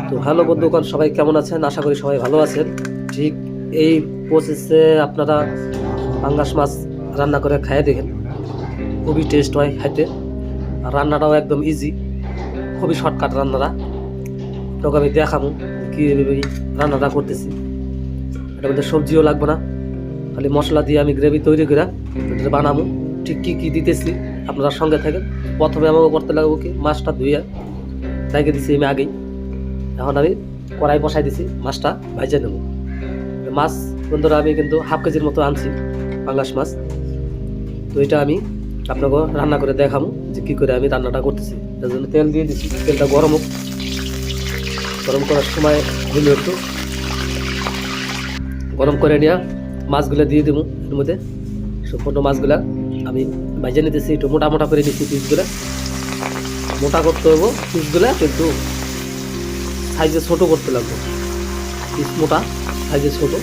তো হ্যালো বন্ধুগণ, সবাই কেমন আছেন? আশা করি সবাই ভালো আছেন। ঠিক এই প্রসেসে আপনারা পাঙ্গাস মাছ রান্না করে খাইয়ে দেখেন, খুবই টেস্ট হয় খাইতে। আর রান্নাটাও একদম ইজি, খুবই শর্টকাট রান্নাটা। তোকে আমি দেখাবো কীভাবে রান্নাটা করতেছি। এটার মধ্যে সবজিও লাগবে না, খালি মশলা দিয়ে আমি গ্রেভি তৈরি করে এটা বানাবো। ঠিক কী কী দিতেছি আপনারা সঙ্গে থাকেন। প্রথমে আমাকে করতে লাগবো কি, মাছটা ধুইয়া রেখে দিছি আমি আগেই। এখন আমি কড়াই বসাই দিছি, মাছটা ভাজে নেব। মাছ বন্ধুরা আমি কিন্তু হাফ কেজির মতো আনছি পাঙ্গাস মাছ। তো এটা আমি আপনাকে রান্না করে দেখাবো যে কী করে আমি রান্নাটা করতেছি। তার জন্য তেল দিয়ে দিচ্ছি, তেলটা গরম হোক। গরম করার সময় দিলে একটু গরম করে নিয়ে মাছগুলো দিয়ে দেবো এর মধ্যে। সম্পূর্ণ মাছগুলা আমি ভাজে নিতেছি, একটু মোটা মোটা করে নিচ্ছি পিসগুলো। মোটা করতে হবো পিসগুলা, কিন্তু সাইজে ছোটো করতে লাগবে। পিস মোটা, সাইজে ছোটো,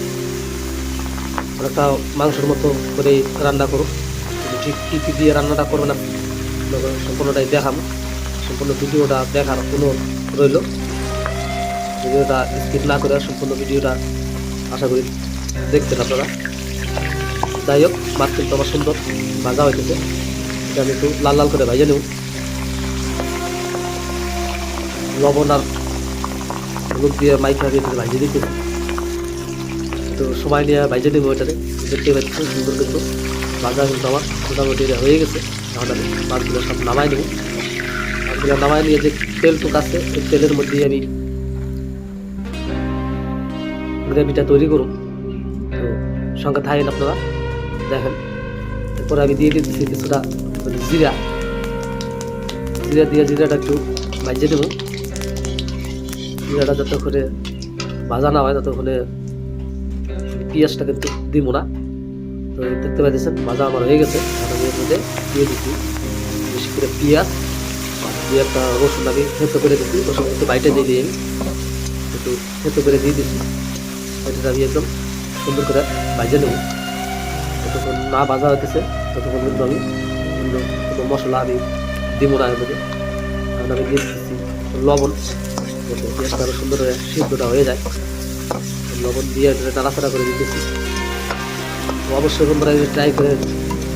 একটা মাংসের মতো করে রান্না করো। ঠিক কী কী দিয়ে রান্নাটা করবে না সম্পূর্ণটাই দেখাবো। সম্পূর্ণ ভিডিওটা দেখার অনুরোধ রইল। ভিডিওটা স্কিপ না করে সম্পূর্ণ ভিডিওটা আশা করি দেখতেন আপনারা। যাই হোক, মাছ কিন্তু আমার সুন্দর ভাজা হইতেছে। এটা আমি একটু লাল লাল করে ভাজে নেব। লবণ আর হলুদ দিয়ে মাইখা দিয়ে ভাজিয়ে দিতেছি। তো সময় নিয়ে ভাজে নেবো এটাতে। দেখতে পাচ্ছি সুন্দর কিন্তু ভাজা কিন্তু আমার মোটামুটি হয়ে গেছে। এখন আমি মাছগুলো সব নামাই নেব। মাছগুলো নামাই নিয়ে যে তেলটুক আছে, ওই তেলের মধ্যেই আমি গ্রেভিটা তৈরি করুন। তো সঙ্গে থাকেন আপনারা, দেখেন। এরপরে আমি দিয়ে দিতেছি কিছুটা জিরা। দিয়ে জিরাটা একটু ভাজিয়ে নেব। জিরাটা যতক্ষণে ভাজা না হয় ততক্ষণে পেঁয়াজটা কিন্তু দিব না। তো দেখতে পাচ্ছেন ভাজা আমার হয়ে গেছে। আমি এর মধ্যে দিয়ে দিচ্ছি বেশি করে পেঁয়াজ দিয়ে একটা রসুন আমি থেতো করে দিচ্ছি। রসুন একটু বাইটে দিয়ে আমি একটু থেতো করে দিয়ে দিচ্ছি। এটা আমি একদম সুন্দর করে ভাজে নেব। যতক্ষণ না ভাজা হতেছে ততক্ষণ কিন্তু আমি কোনো মশলা আমি দিব না এর মধ্যে। কারণ আমি দিয়ে দিচ্ছি লবণ, যাতে পেঁয়াজটা আরও সুন্দর হয়ে সিদ্ধটা হয়ে যায়। লবণ দিয়ে নাড়াচাড়া করে দিতেছি। অবশ্যই বন্ধুরা ট্রাই করে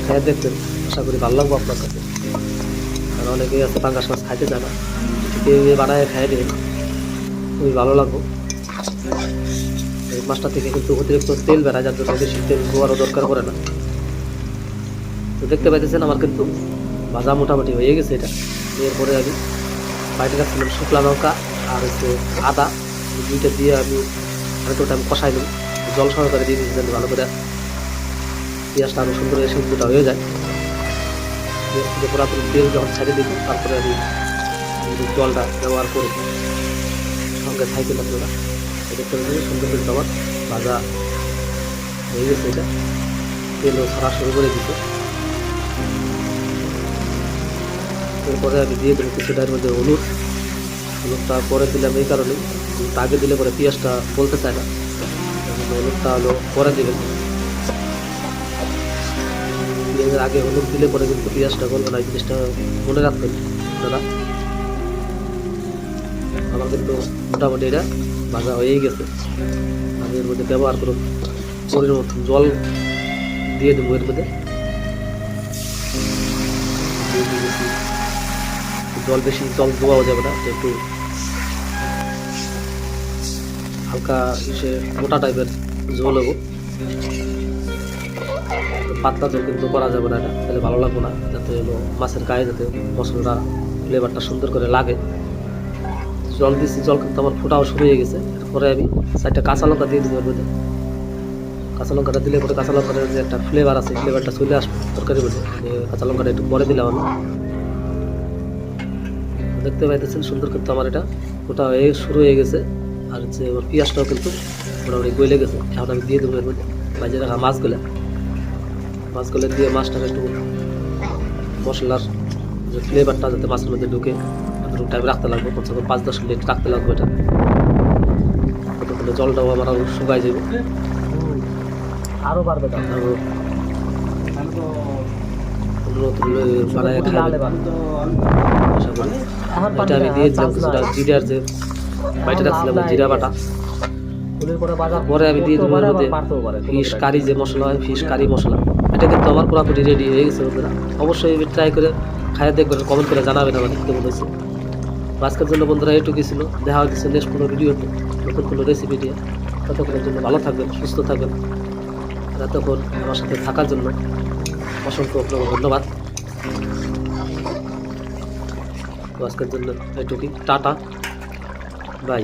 খেয়ে দেখবেন, আশা করি ভালো লাগবো আপনার কাছে। কারণ অনেকেই আছে পাঙ্গাস মাছ খাইতে চায় না, কেউ বানায় খাই দেবেন, খুবই ভালো লাগবো। এই মাছটা থেকে কিন্তু অতিরিক্ত তেল বেড়ায়, যার জন্য বেশি তেল ধোয়ারও দরকার পড়ে না। তো দেখতে পাইতেছেন আমার কিন্তু ভাজা মোটামুটি হয়ে গেছে। এটা এরপরে আমি বাইরে রাখছিলাম শুকলা লঙ্কা আর হচ্ছে আদা, দুইটা দিয়ে আমি আরেকটু টাইম কষাই নেব। জল সহকারে দিয়ে দিচ্ছি ভালো করে পেঁয়াজটা আরও সুন্দর সিদ্ধটা হয়ে যায়। পেঁয়াজ থেকে পুরাতন তেল যখন ছাড়িয়ে দিব, তারপরে আমি জলটা ব্যবহার করব। সঙ্গে থাইকেন আপনারা দেখতে পাচ্ছেন সুন্দর কিন্তু আমার ভাজা হয়ে গেছে। এটা তেলও ছাড়া শুরু করে দিতে। এরপরে আমি দিয়ে দেবো কিছুটার মধ্যে হলুদটা পরে দিলাম এই কারণে, আগে দিলে পরে পেঁয়াজটা বলতে চায় না। হলুদটা হলো পরে দেবেন। পেঁয়াজের আগে হলুদ দিলে পরে কিন্তু পেঁয়াজটা বলবে না, এই জিনিসটা মনে রাখবেন আপনারা। আমার কিন্তু মোটামুটি এটা ভাজা হয়েই গেছে। আমি এর মধ্যে ব্যবহার করুন পরিমাণ মতো জল দিয়ে দেবো এর মধ্যে। জল বেশি জল দেওয়াও যাবে না, একটু হালকা এসে মোটা টাইপের ঝোল হবো। পাতলা ঝোল কিন্তু করা যাবে না, এটা তাহলে ভালো লাগবে না। যাতে হলো মাছের গায়ে যাতে মশলাটা ফ্লেভারটা সুন্দর করে লাগে। জল দিচ্ছি, জল কিন্তু আমার ফোটাও শুরু হয়ে গেছে। এরপরে আমি 4টা কাঁচা লঙ্কা দিয়ে দেবো এর মধ্যে। কাঁচা লঙ্কাটা দিলে পরে কাঁচা লঙ্কার যে একটা ফ্লেভার আছে, ফ্লেভারটা চলে আসবে তরকারির মধ্যে। কাঁচা লঙ্কাটা একটু পরে দিলাম আমি। দেখতে পাইতেছেন সুন্দর কিন্তু আমার এটা ওটা হয়ে শুরু হয়ে গেছে। আর হচ্ছে আমার পেঁয়াজটাও কিন্তু মোটামুটি গলে গেছে। এখন আমি দিয়ে দেবো এর মধ্যে ভাজে রাখা মাছগুলো দিয়ে মাছটাকে একটু মশলার যে ফ্লেভারটা যাতে মাছের মধ্যে ঢুকে এতটুকু টাইম রাখতে লাগবে, কমসে কম 5-10 মিনিট রাখতে লাগবে। এটা ততক্ষণে জলটাও আমার আরও শুকাই যাবে, আরও বাড়বে। বানায় খাই আশা করি। এটা আমি দিয়ে দিলাম কিছুটা জিরার যে বাইটে রাখছিলাম জিরা বাটা, ফুলের পরে বাজার পরে আমি দিয়ে দেবো এর মধ্যে ফিশ কারি যে মশলা হয়, ফিশ কারি মশলা। এটা কিন্তু আমার পুরোপুরি রেডি হয়ে গেছে বন্ধুরা। অবশ্যই ট্রাই করে খাইয়ে দেখবেন, কমেন্ট করে জানাবেন আমাদের কেমন হয়েছে। আজকের জন্য বন্ধুরা এইটুকুই ছিল। দেখা হচ্ছে নেক্সট কোনো ভিডিওতে নতুন কোনো রেসিপি দিয়ে। ততক্ষণের জন্য ভালো থাকবেন, সুস্থ থাকবেন। এতক্ষণ আমার সাথে থাকার জন্য অসংখ্য ধন্যবাদ। তো আজকের জন্য এইটুকুই, টাটা, বাই।